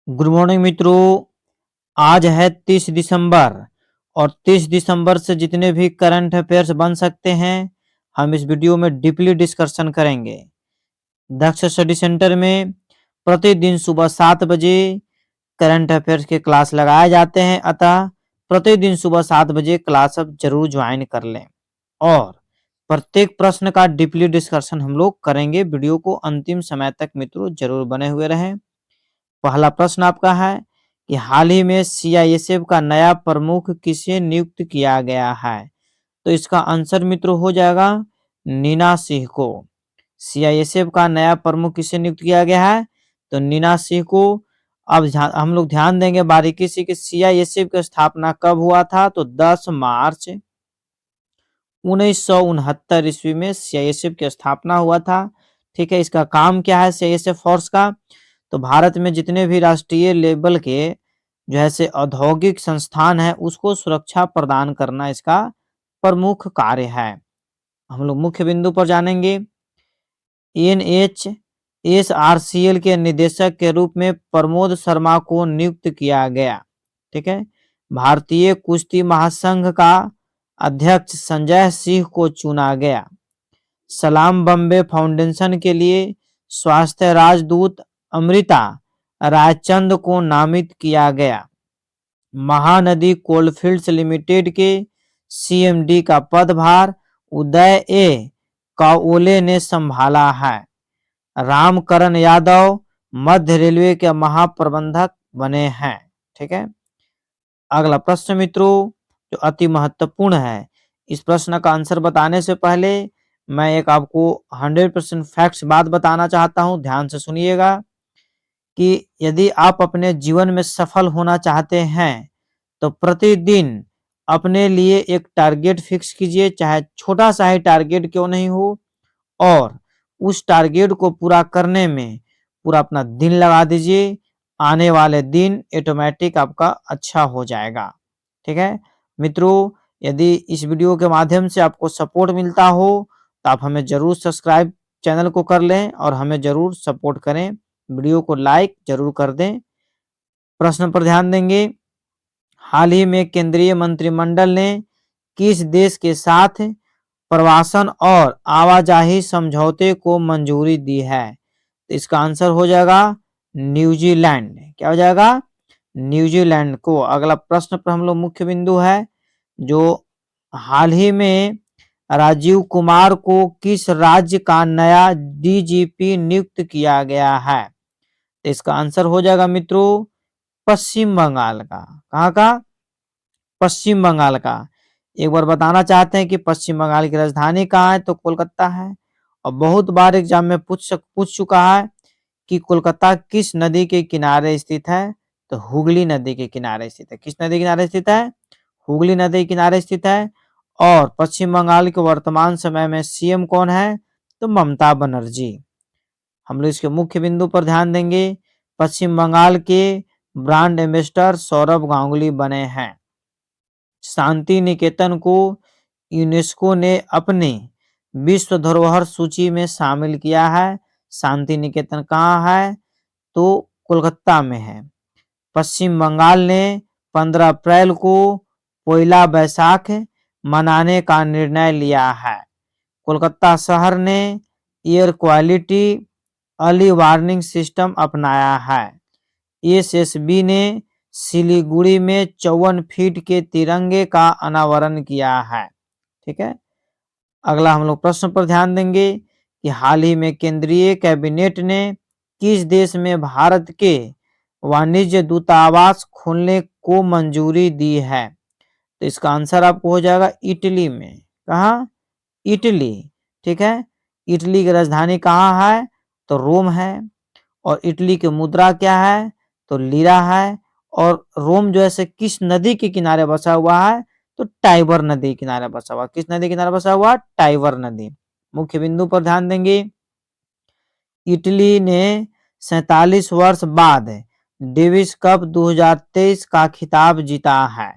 Good morning मित्रों। आज है 30 दिसंबर और 30 दिसंबर से जितने भी करंट अफेयर्स बन सकते हैं हम इस वीडियो में डीपली डिस्कशन करेंगे। दक्ष स्टडी सेंटर में प्रतिदिन सुबह 7 बजे करंट अफेयर्स के क्लास लगाए जाते हैं, अतः प्रतिदिन सुबह 7 बजे क्लास अब जरूर ज्वाइन कर लें और प्रत्येक प्रश्न का डीपली डिस्कशन हम लोग करेंगे। वीडियो को अंतिम समय तक मित्रों जरूर बने हुए रहें। पहला प्रश्न आपका है कि हाल ही में सीआईएसएफ का नया प्रमुख किसे नियुक्त किया गया है? तो इसका आंसर मित्रों हो जाएगा नीना सिंह को। सीआईएसएफ का नया प्रमुख किसे नियुक्त किया गया है? तो नीना सिंह को। अब हम लोग ध्यान देंगे बारीकी से कि सीआईएसएफ की स्थापना कब हुआ था। तो 10 मार्च 1969 ईस्वी में सीआईएसएफ की स्थापना हुआ था। ठीक है, इसका काम क्या है सीआईएसएफ फोर्स का? तो भारत में जितने भी राष्ट्रीय लेवल के जो है से औद्योगिक संस्थान है उसको सुरक्षा प्रदान करना इसका प्रमुख कार्य है। हम लोग मुख्य बिंदु पर जानेंगे। एनएचएसआरसीएल के निदेशक के रूप में प्रमोद शर्मा को नियुक्त किया गया। ठीक है, भारतीय कुश्ती महासंघ का अध्यक्ष संजय सिंह को चुना गया। सलाम बम्बे फाउंडेशन के लिए स्वास्थ्य राजदूत अमृता रायचंद को नामित किया गया। महानदी कोलफील्ड्स लिमिटेड के सीएमडी का पदभार उदय ए काओले ने संभाला है। रामकरण यादव मध्य रेलवे के महाप्रबंधक बने हैं। ठीक है, अगला प्रश्न मित्रों जो अति महत्वपूर्ण है, इस प्रश्न का आंसर बताने से पहले मैं एक आपको 100% फैक्ट्स बात बताना चाहता हूं। ध्यान से सुनिएगा कि यदि आप अपने जीवन में सफल होना चाहते हैं तो प्रतिदिन अपने लिए एक टारगेट फिक्स कीजिए, चाहे छोटा सा ही टारगेट क्यों नहीं हो, और उस टारगेट को पूरा करने में पूरा अपना दिन लगा दीजिए। आने वाले दिन ऑटोमेटिक आपका अच्छा हो जाएगा। ठीक है मित्रों, यदि इस वीडियो के माध्यम से आपको सपोर्ट मिलता हो तो आप हमें जरूर सब्सक्राइब चैनल को कर लें और हमें जरूर सपोर्ट करें। वीडियो को लाइक जरूर कर दें। प्रश्न पर ध्यान देंगे। हाल ही में केंद्रीय मंत्रिमंडल ने किस देश के साथ प्रवासन और आवाजाही समझौते को मंजूरी दी है? तो इसका आंसर हो जाएगा न्यूजीलैंड। क्या हो जाएगा? न्यूजीलैंड को। अगला प्रश्न पर हम लोग मुख्य बिंदु है जो हाल ही में राजीव कुमार को किस राज्य का नया डीजीपी नियुक्त किया गया है? तो इसका आंसर हो जाएगा मित्रों पश्चिम बंगाल का। कहाँ का? पश्चिम बंगाल का। एक बार बताना चाहते हैं कि पश्चिम बंगाल की राजधानी कहाँ है? तो कोलकाता है। और बहुत बार एग्जाम में पूछ चुका है कि कोलकाता किस नदी के किनारे स्थित है? तो हुगली नदी के किनारे स्थित है। किस नदी के किनारे स्थित है? हुगली नदी के किनारे स्थित है। और पश्चिम बंगाल के वर्तमान समय में सीएम कौन है? तो ममता बनर्जी। हम लोग इसके मुख्य बिंदु पर ध्यान देंगे। पश्चिम बंगाल के ब्रांड एम्बेसडर सौरभ गांगुली बने हैं। शांति निकेतन को यूनेस्को ने अपनी विश्व धरोहर सूची में शामिल किया है। शांति निकेतन कहाँ है? तो कोलकाता में है। पश्चिम बंगाल ने 15 अप्रैल को पोइला बैसाख मनाने का निर्णय लिया है। कोलकाता शहर ने air quality early warning system अपनाया है। एसएसबी ने सिलीगुड़ी में 54 फीट के तिरंगे का अनावरण किया है। ठीक है, अगला हम लोग प्रश्न पर ध्यान देंगे कि हाल ही में केंद्रीय कैबिनेट ने किस देश में भारत के वाणिज्य दूतावास खोलने को मंजूरी दी है? तो इसका आंसर आपको हो जाएगा इटली में। कहाँ? इटली। ठीक है, इटली की राजधानी कहाँ है? तो रोम है। और इटली की मुद्रा क्या है? तो लीरा है। और रोम जो है किस नदी के किनारे बसा हुआ है? तो टाइबर नदी किनारे बसा हुआ। किस नदी किनारे बसा हुआ? टाइबर नदी। मुख्य बिंदु पर ध्यान देंगे। इटली ने 47 वर्ष बाद डेविस कप 2023 का खिताब जीता है।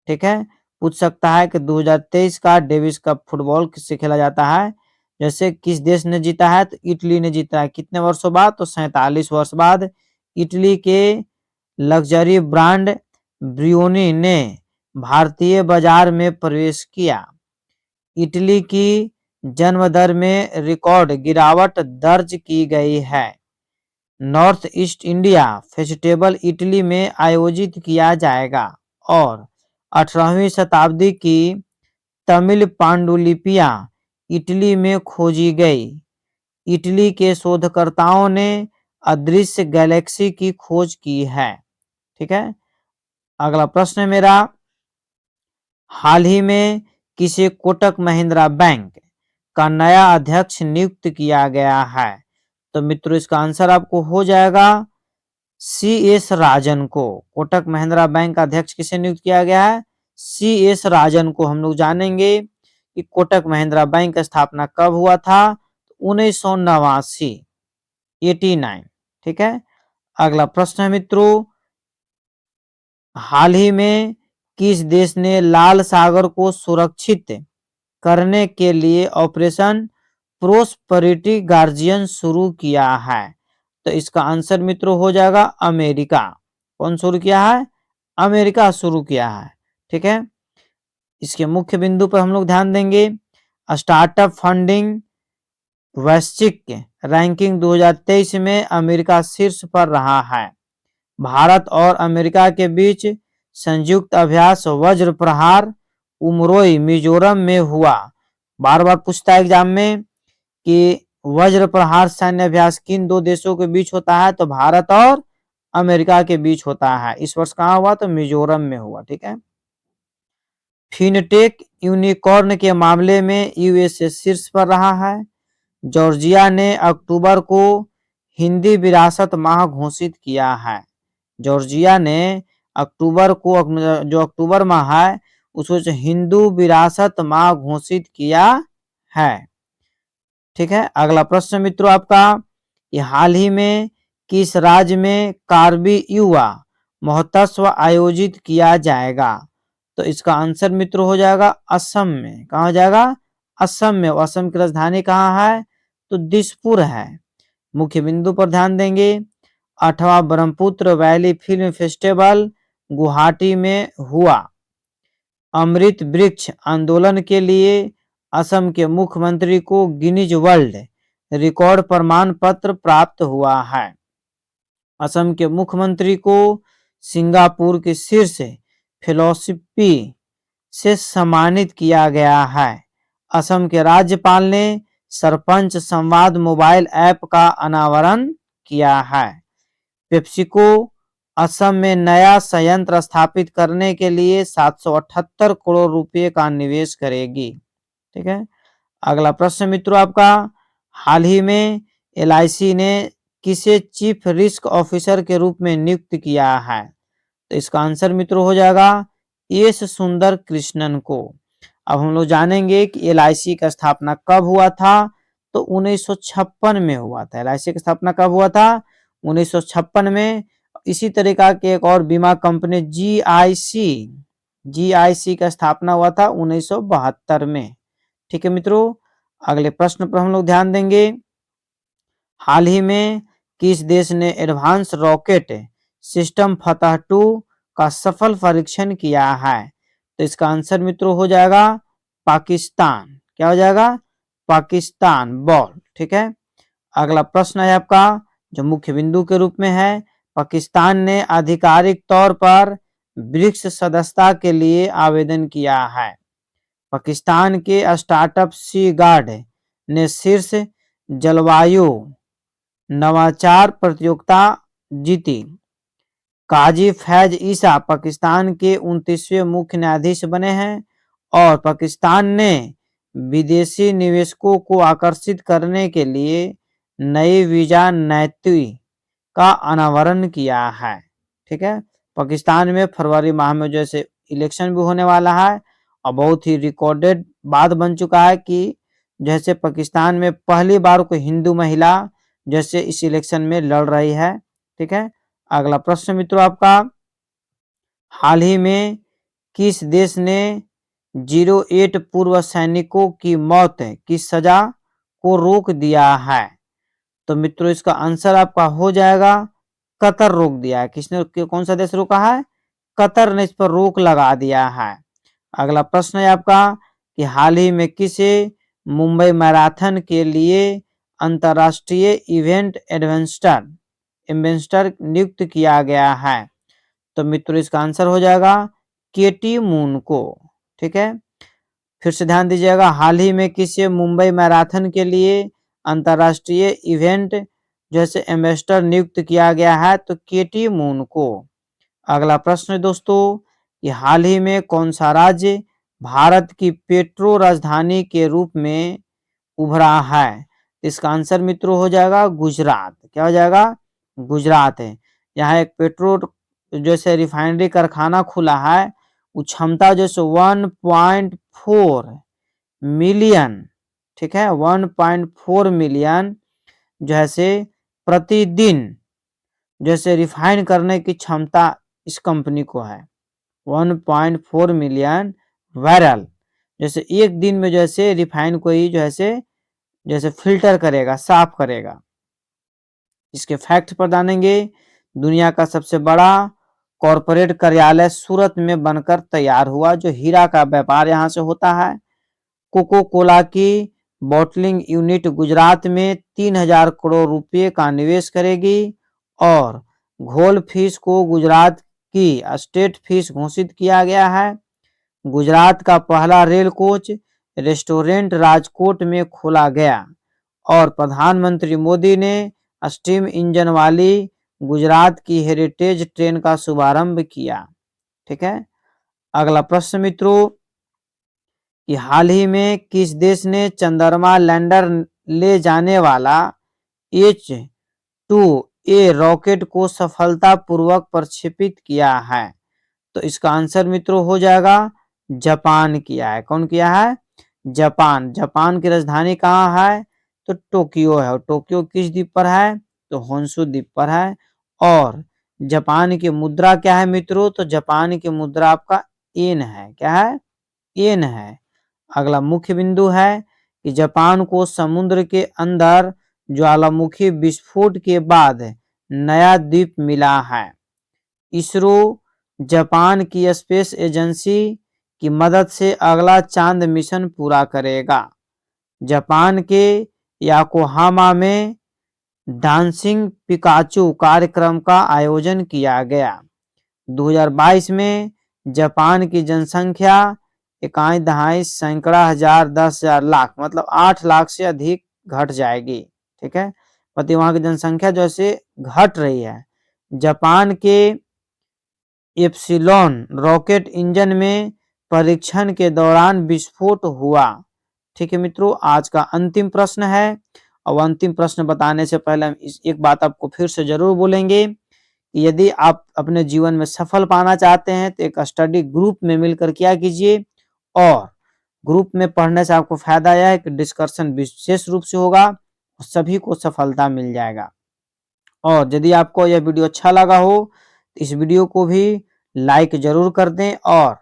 ठीक है, पूछ सकता है कि 2023 का डेविस कप फुटबॉल किससे खेला जाता है? जैसे किस देश ने जीता है? तो इटली ने जीता है। कितने वर्षों बाद? तो 47 वर्ष बाद इटली के लग्जरी ब्रांड ब्रियोनी ने भारतीय बाजार में प्रवेश किया? इटली की जन्म दर में रिकॉर्ड गिरावट दर्ज की गई है। North east India festival Italy में आयोजित किया जाएगा। और 18वीं शताब्दी की तमिल पांडुलिपियां इटली में खोजी गई। इटली के शोधकर्ताओं ने अदृश्य गैलेक्सी की खोज की है। ठीक है, अगला प्रश्न है मेरा, हाल ही में किसे कोटक महिंद्रा बैंक का नया अध्यक्ष नियुक्त किया गया है? तो मित्रों इसका आंसर आपको हो जाएगा CS राजन को। कोटक महिंद्रा बैंक का अध्यक्ष किसे नियुक्त किया गया है? CS राजन को। हम लोग जानेंगे कि कोटक महिंद्रा बैंक का स्थापना कब हुआ था? 1989, 89। ठीक है, अगला प्रश्न है मित्रों, हाल ही में किस देश ने लाल सागर को सुरक्षित करने के लिए ऑपरेशन प्रोस्पेरिटी गार्जियन शुरू किया है? तो इसका आंसर मित्रों हो जाएगा अमेरिका। कौन शुरू किया है? अमेरिका शुरू किया है। ठीक है, इसके मुख्य बिंदु पर हम लोग ध्यान देंगे। स्टार्टअप फंडिंग वैश्विक रैंकिंग 2023 में अमेरिका शीर्ष पर रहा है। भारत और अमेरिका के बीच संयुक्त अभ्यास वज्र प्रहार उमरोई मिजोरम में हुआ। बार बार पूछता है एग्जाम में कि वज्र प्रहार सैन्य अभ्यास किन दो देशों के बीच होता है? तो भारत और अमेरिका के बीच होता है। इस वर्ष कहाँ हुआ? तो मिजोरम में हुआ। ठीक है, फिनटेक यूनिकॉर्न के मामले में यूएसए शीर्ष पर रहा है। जॉर्जिया ने अक्टूबर को हिंदी विरासत माह घोषित किया है। जॉर्जिया ने अक्टूबर को, जो अक्टूबर माह है उसको हिंदू विरासत माह घोषित किया है। ठीक है, अगला प्रश्न मित्रों आपका, ये हाल ही में किस राज्य में कार्बी युवा महोत्सव आयोजित किया जाएगा? तो इसका आंसर मित्रों हो जाएगा असम में। कहाँ हो जाएगा? असम में। असम की राजधानी कहाँ है? तो दिसपुर है। मुख्य बिंदु पर ध्यान देंगे। 8वां Brahmaputra valley film festival Guwahati में हुआ। अमृत वृक्ष आंदोलन के लिए असम के मुख्यमंत्री को गिनीज वर्ल्ड रिकॉर्ड प्रमाण पत्र प्राप्त हुआ है। असम के मुख्यमंत्री को सिंगापुर के शीर्ष फेलोशिपी से सम्मानित किया गया है। असम के राज्यपाल ने सरपंच संवाद मोबाइल ऐप का अनावरण किया है। पेप्सिको असम में नया संयंत्र स्थापित करने के लिए 778 करोड़ रुपए का निवेश करेगी। ठीक है, अगला प्रश्न मित्रों आपका, हाल ही में LIC ने किसे चीफ रिस्क ऑफिसर के रूप में नियुक्त किया है? तो इसका आंसर मित्रों हो जाएगा एस सुंदर कृष्णन को। अब हम लोग जानेंगे कि LIC का स्थापना कब हुआ था? तो 1956 में हुआ था। LIC की स्थापना कब हुआ था? 1956 में। इसी तरीका के एक और बीमा कंपनी GIC का स्थापना हुआ था 1972 में। ठीक है मित्रों, अगले प्रश्न पर हम लोग ध्यान देंगे। हाल ही में किस देश ने एडवांस रॉकेट सिस्टम फतह 2 का सफल परीक्षण किया है? तो इसका आंसर मित्रों हो जाएगा पाकिस्तान। क्या हो जाएगा? पाकिस्तान बॉल। ठीक है, अगला प्रश्न है आपका जो मुख्य बिंदु के रूप में है। पाकिस्तान ने आधिकारिक तौर पर ब्रिक्स सदस्यता के लिए आवेदन किया है। पाकिस्तान के स्टार्टअप सी गार्ड ने शीर्ष जलवायु नवाचार प्रतियोगिता जीती। काजी फैज ईसा पाकिस्तान के 29वें मुख्य न्यायाधीश बने हैं। और पाकिस्तान ने विदेशी निवेशकों को आकर्षित करने के लिए नई वीजा नीति का अनावरण किया है। ठीक है, पाकिस्तान में फरवरी माह में जैसे इलेक्शन भी होने वाला है और बहुत ही रिकॉर्डेड बात बन चुका है कि जैसे पाकिस्तान में पहली बार कोई हिंदू महिला जैसे इस इलेक्शन में लड़ रही है। ठीक है, अगला प्रश्न मित्रों आपका, हाल ही में किस देश ने 08 पूर्व सैनिकों की मौत की सजा को रोक दिया है? तो मित्रों इसका आंसर आपका हो जाएगा कतर रोक दिया है। किसने, कौन सा देश रोका है? कतर ने इस पर रोक लगा दिया है। अगला प्रश्न है आपका कि हाल ही में किसे मुंबई मैराथन के लिए अंतर्राष्ट्रीय इवेंट एडवेंस्टर नियुक्त किया गया है? तो मित्रों इसका आंसर हो जाएगा केटी मून को। ठीक है, फिर से ध्यान दीजिएगा, हाल ही में किसे मुंबई मैराथन के लिए अंतर्राष्ट्रीय इवेंट जैसे एम्बेसडर नियुक्त किया गया है? तो केटी मून को। अगला प्रश्न है दोस्तों कि हाल ही में कौन सा राज्य भारत की पेट्रो राजधानी के रूप में उभरा है? इसका आंसर मित्रों हो जाएगा गुजरात। क्या हो जाएगा? गुजरात है। यहाँ एक पेट्रो जैसे रिफाइनरी कारखाना खुला है, वो क्षमता जैसे 1.4 मिलियन, ठीक है, 1.4 मिलियन जैसे प्रतिदिन जैसे रिफाइन करने की क्षमता इस कंपनी को है। 1.4 मिलियन बैरल जैसे एक दिन में जैसे रिफाइन को ही जैसे फिल्टर करेगा, साफ करेगा। इसके फैक्ट पर जानेंगे। दुनिया का सबसे बड़ा कॉरपोरेट कार्यालय सूरत में बनकर तैयार हुआ, जो हीरा का व्यापार यहाँ से होता है। कोको कोला की बॉटलिंग यूनिट गुजरात में 3,000 करोड़ रुपए का निवेश करेगी और घोल फिश को गुजरात की स्टेट फिश घोषित किया गया है। गुजरात का पहला रेल कोच रेस्टोरेंट राजकोट में खोला गया और प्रधानमंत्री मोदी ने स्टीम इंजन वाली गुजरात की हेरिटेज ट्रेन का शुभारंभ किया। ठीक है, अगला प्रश्न मित्रों कि हाल ही में किस देश ने चंद्रमा लैंडर ले जाने वाला H-2A रॉकेट को सफलतापूर्वक प्रक्षेपित किया है? तो इसका आंसर मित्रों हो जाएगा जापान किया है। कौन किया है? जापान। जापान की राजधानी कहाँ है? तो टोक्यो है। और टोक्यो किस द्वीप पर है? तो होन्शु द्वीप पर है। और जापान की मुद्रा क्या है मित्रों? तो जापान की मुद्रा आपका येन है। क्या है? येन है। अगला मुख्य बिंदु है कि जापान को समुद्र के अंदर ज्वालामुखी विस्फोट के बाद नया द्वीप मिला है। इसरो जापान की स्पेस एजेंसी की मदद से अगला चांद मिशन पूरा करेगा। जापान के याकोहामा में डांसिंग पिकाचू कार्यक्रम का आयोजन किया गया। 2022 में जापान की जनसंख्या 1.5 सैकड़ा हजार 10,000 लाख मतलब 8 लाख से अधिक घट जाएगी। ठीक है, मतलब वहां की जनसंख्या जैसे घट रही है। जापान के एप्सिलॉन रॉकेट इंजन में परीक्षण के दौरान विस्फोट हुआ। ठीक है मित्रों, आज का अंतिम प्रश्न है। और अंतिम प्रश्न बताने से पहले हम एक बात आपको फिर से जरूर बोलेंगे कि यदि आप अपने जीवन में सफल पाना चाहते हैं तो एक स्टडी ग्रुप में मिलकर क्या कीजिए। और ग्रुप में पढ़ने से आपको फायदा यह है कि डिस्कशन विशेष रूप से होगा और सभी को सफलता मिल जाएगा। और यदि आपको यह वीडियो अच्छा लगा हो तो इस वीडियो को भी लाइक जरूर कर दें और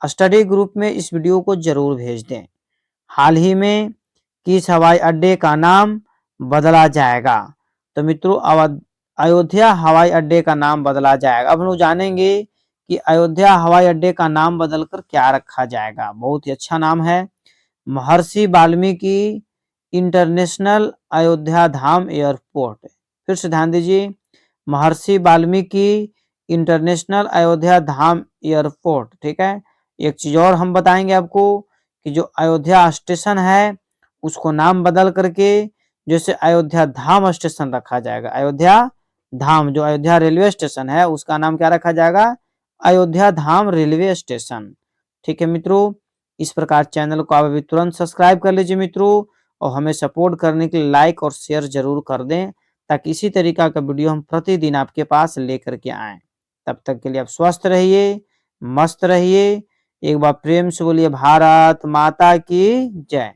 स्टडी ग्रुप में इस वीडियो को जरूर भेज दें। हाल ही में किस हवाई अड्डे का नाम बदला जाएगा? तो मित्रों अयोध्या हवाई अड्डे का नाम बदला जाएगा। अब हम लोग जानेंगे कि अयोध्या हवाई अड्डे का नाम बदलकर क्या रखा जाएगा। बहुत ही अच्छा नाम है, महर्षि वाल्मीकि इंटरनेशनल अयोध्या धाम एयरपोर्ट। फिर से ध्यान दीजिए, महर्षि वाल्मीकि इंटरनेशनल अयोध्या धाम एयरपोर्ट। ठीक है, एक चीज और हम बताएंगे आपको कि जो अयोध्या स्टेशन है उसको नाम बदल करके जैसे अयोध्या धाम स्टेशन रखा जाएगा। अयोध्या धाम, जो अयोध्या रेलवे स्टेशन है उसका नाम क्या रखा जाएगा? अयोध्या धाम रेलवे स्टेशन। ठीक है मित्रों, इस प्रकार चैनल को आप अभी तुरंत सब्सक्राइब कर लीजिए मित्रों, और हमें सपोर्ट करने के लिए लाइक और शेयर जरूर कर दें ताकि इसी तरीका का वीडियो हम प्रतिदिन आपके पास लेकर के आएं। तब तक के लिए आप स्वस्थ रहिए, मस्त रहिए। एक बार प्रेम से बोलिए भारत माता की जय।